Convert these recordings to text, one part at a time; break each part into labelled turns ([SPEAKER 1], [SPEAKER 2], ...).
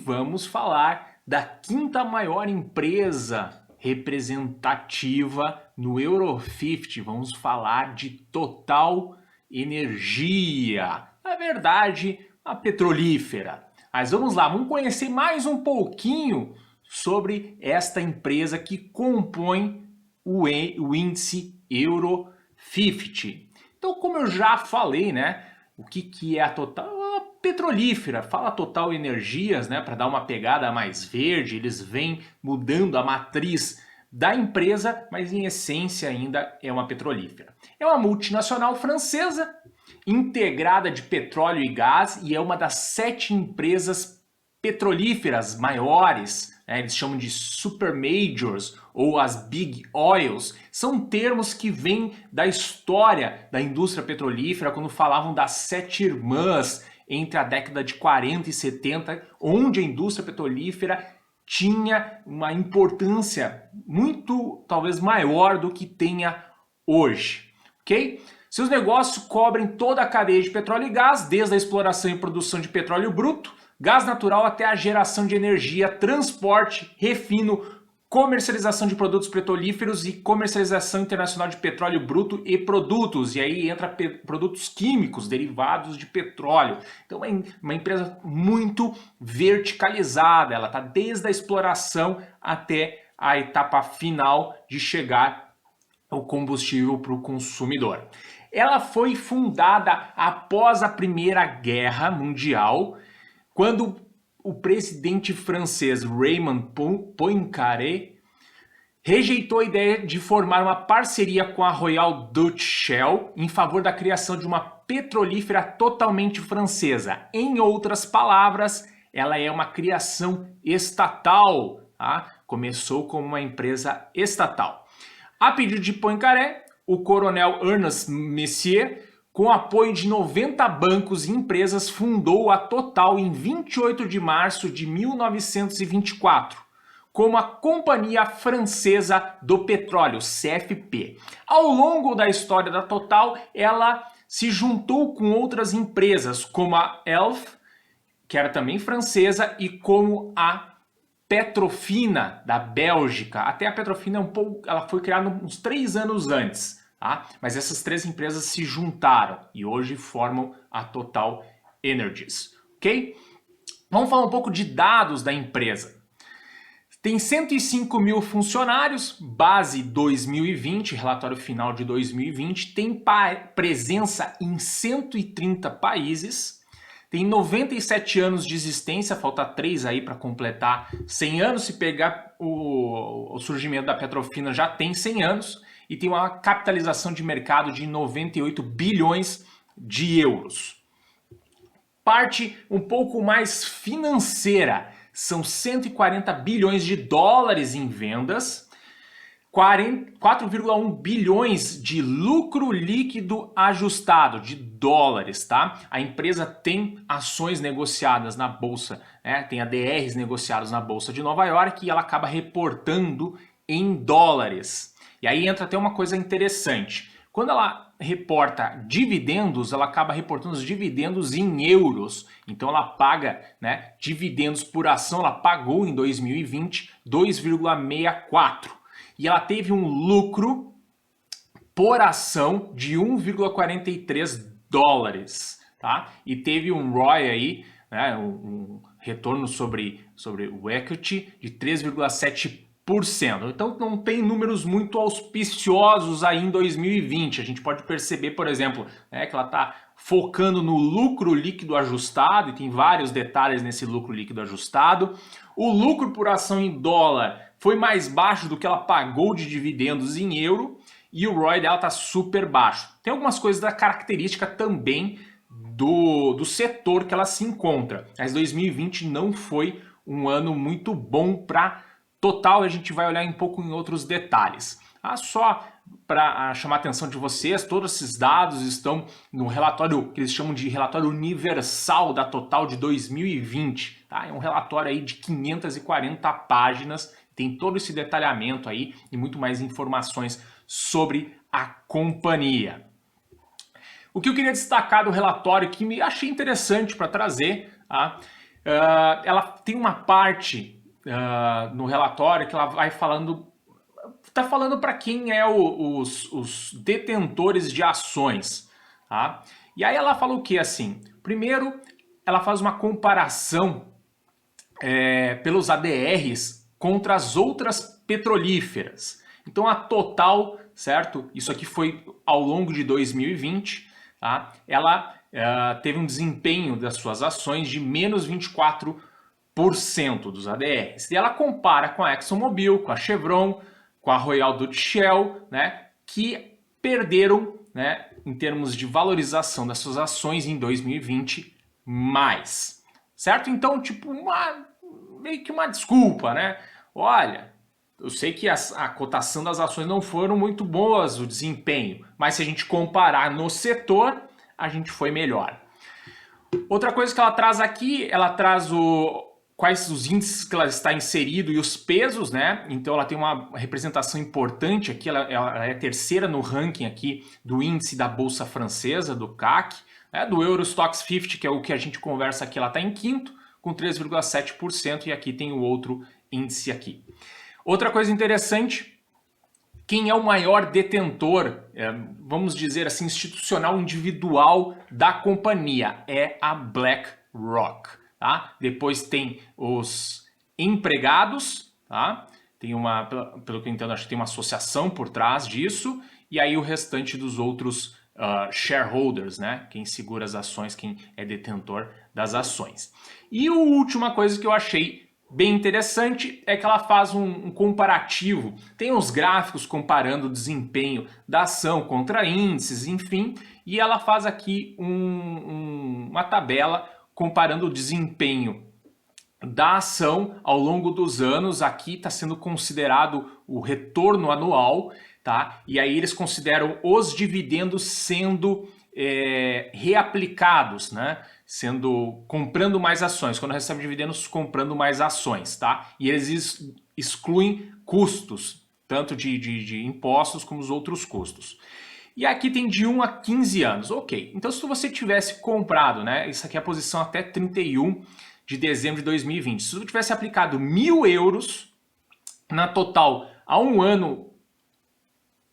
[SPEAKER 1] Vamos falar da quinta maior empresa representativa no Euro 50. Vamos falar de Total Energia. Na verdade, a petrolífera. Mas vamos lá, vamos conhecer mais um pouquinho sobre esta empresa que compõe o índice Euro 50. Então, como eu já falei, né? O que é a Total? Petrolífera, fala Total Energias, né, para dar uma pegada mais verde, eles vêm mudando a matriz da empresa, mas em essência ainda é uma petrolífera. É uma multinacional francesa, integrada de petróleo e gás, e é uma das 7 empresas petrolíferas maiores, né, eles chamam de super majors ou as big oils, são termos que vêm da história da indústria petrolífera, quando falavam das 7 irmãs, entre a década de 40 e 70, onde a indústria petrolífera tinha uma importância muito, talvez, maior do que tenha hoje, ok? Seus negócios cobrem toda a cadeia de petróleo e gás, desde a exploração e produção de petróleo bruto, gás natural até a geração de energia, transporte, refino, comercialização de produtos petrolíferos e comercialização internacional de petróleo bruto e produtos. E aí entra produtos químicos derivados de petróleo. Então é uma empresa muito verticalizada. Ela está desde a exploração até a etapa final de chegar o combustível para o consumidor. Ela foi fundada após a Primeira Guerra Mundial, quando o presidente francês Raymond Poincaré rejeitou a ideia de formar uma parceria com a Royal Dutch Shell em favor da criação de uma petrolífera totalmente francesa. Em outras palavras, ela é uma criação estatal, tá? Começou como uma empresa estatal. A pedido de Poincaré, o coronel Ernest Messier, com apoio de 90 bancos e empresas, fundou a Total em 28 de março de 1924, como a Companhia Francesa do Petróleo, CFP. Ao longo da história da Total, ela se juntou com outras empresas, como a Elf, que era também francesa, e como a Petrofina, da Bélgica. Até a Petrofina ela foi criada uns 3 anos antes. Tá? Mas essas 3 empresas se juntaram e hoje formam a Total Energies, ok? Vamos falar um pouco de dados da empresa. Tem 105 mil funcionários, base 2020, relatório final de 2020, tem presença em 130 países, tem 97 anos de existência, falta 3 aí para completar 100 anos, se pegar o surgimento da Petrofina já tem 100 anos, e tem uma capitalização de mercado de 98 bilhões de euros. Parte um pouco mais financeira, são 140 bilhões de dólares em vendas, 4,1 bilhões de lucro líquido ajustado de dólares, tá? A empresa tem ações negociadas na bolsa, né? Tem ADRs negociados na bolsa de Nova York e ela acaba reportando em dólares. E aí entra até uma coisa interessante. Quando ela reporta dividendos, ela acaba reportando os dividendos em euros. Então ela paga, né, dividendos por ação, ela pagou em 2020 2,64. E ela teve um lucro por ação de 1,43 dólares. Tá? E teve um ROI aí, né, um retorno sobre o equity de 3,7%. Então não tem números muito auspiciosos aí em 2020. A gente pode perceber, por exemplo, né, que ela está focando no lucro líquido ajustado, e tem vários detalhes nesse lucro líquido ajustado. O lucro por ação em dólar foi mais baixo do que ela pagou de dividendos em euro, e o ROI dela está super baixo. Tem algumas coisas da característica também do setor que ela se encontra. Mas 2020 não foi um ano muito bom para Total, a gente vai olhar um pouco em outros detalhes. Só para chamar a atenção de vocês, todos esses dados estão no relatório que eles chamam de relatório universal da Total de 2020. Tá? É um relatório aí de 540 páginas, tem todo esse detalhamento aí e muito mais informações sobre a companhia. O que eu queria destacar do relatório que me achei interessante para trazer, tá? ela tem uma parte no relatório que ela vai falando, está falando para quem é os detentores de ações, tá? E aí ela fala o que assim? Primeiro, ela faz uma comparação pelos ADRs contra as outras petrolíferas. Então a Total, certo? Isso aqui foi ao longo de 2020, tá? Ela teve um desempenho das suas ações de menos 24% dos ADRs. E ela compara com a ExxonMobil, com a Chevron, com a Royal Dutch Shell, né? Que perderam, né, em termos de valorização das suas ações em 2020 mais. Certo? Então, tipo, meio que uma desculpa, né? Olha, eu sei que a cotação das ações não foram muito boas, o desempenho, mas se a gente comparar no setor, a gente foi melhor. Outra coisa que ela traz aqui, ela traz quais os índices que ela está inserido e os pesos, né? Então ela tem uma representação importante aqui, ela é a terceira no ranking aqui do índice da Bolsa Francesa, do CAC, né? Do Euro Stoxx 50, que é o que a gente conversa aqui, ela está em quinto, com 3,7%, e aqui tem o outro índice aqui. Outra coisa interessante, quem é o maior detentor, vamos dizer assim, institucional individual da companhia? É a BlackRock. Tá? Depois tem os empregados, tá? Tem pelo que eu entendo, acho que tem uma associação por trás disso, e aí o restante dos outros shareholders, né? Quem segura as ações, quem é detentor das ações. E a última coisa que eu achei bem interessante é que ela faz um comparativo, tem uns gráficos comparando o desempenho da ação contra índices, enfim, e ela faz aqui uma tabela comparando o desempenho da ação ao longo dos anos. Aqui está sendo considerado o retorno anual, tá? E aí eles consideram os dividendos sendo reaplicados, né? Comprando mais ações, quando recebe dividendos, comprando mais ações, tá? E eles excluem custos, tanto de impostos como os outros custos. E aqui tem de 1 a 15 anos, ok. Então se você tivesse comprado, né? Isso aqui é a posição até 31 de dezembro de 2020. Se você tivesse aplicado 1.000 euros na Total a um ano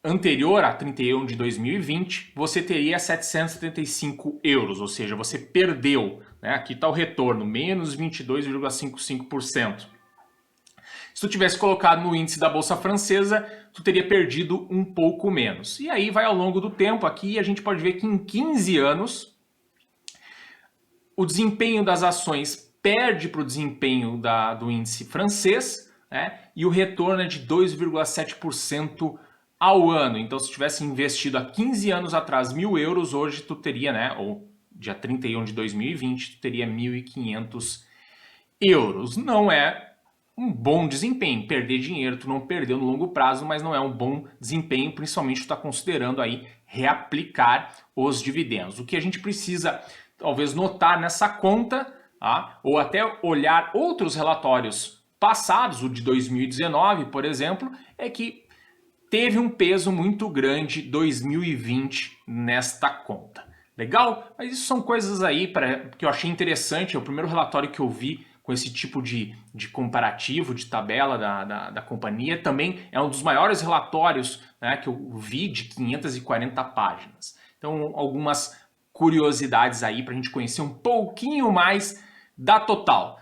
[SPEAKER 1] anterior a 31 de 2020, você teria 775 euros, ou seja, você perdeu, né? Aqui está o retorno, menos 22,55%. Se tu tivesse colocado no índice da Bolsa Francesa, tu teria perdido um pouco menos. E aí vai ao longo do tempo aqui, a gente pode ver que em 15 anos, o desempenho das ações perde para o desempenho do índice francês, né? E o retorno é de 2,7% ao ano. Então, se tivesse investido há 15 anos atrás 1.000 euros, hoje tu teria, né, ou dia 31 de 2020, tu teria 1.500 euros. Não é um bom desempenho. Perder dinheiro, tu não perdeu no longo prazo, mas não é um bom desempenho, principalmente tu está considerando aí reaplicar os dividendos. O que a gente precisa, talvez, notar nessa conta, tá? Ou até olhar outros relatórios passados, o de 2019, por exemplo, é que teve um peso muito grande 2020 nesta conta. Legal? Mas isso são coisas aí que eu achei interessante. É o primeiro relatório que eu vi com esse tipo de comparativo, de tabela da companhia. Também é um dos maiores relatórios, né, que eu vi, de 540 páginas. Então, algumas curiosidades aí para a gente conhecer um pouquinho mais da Total.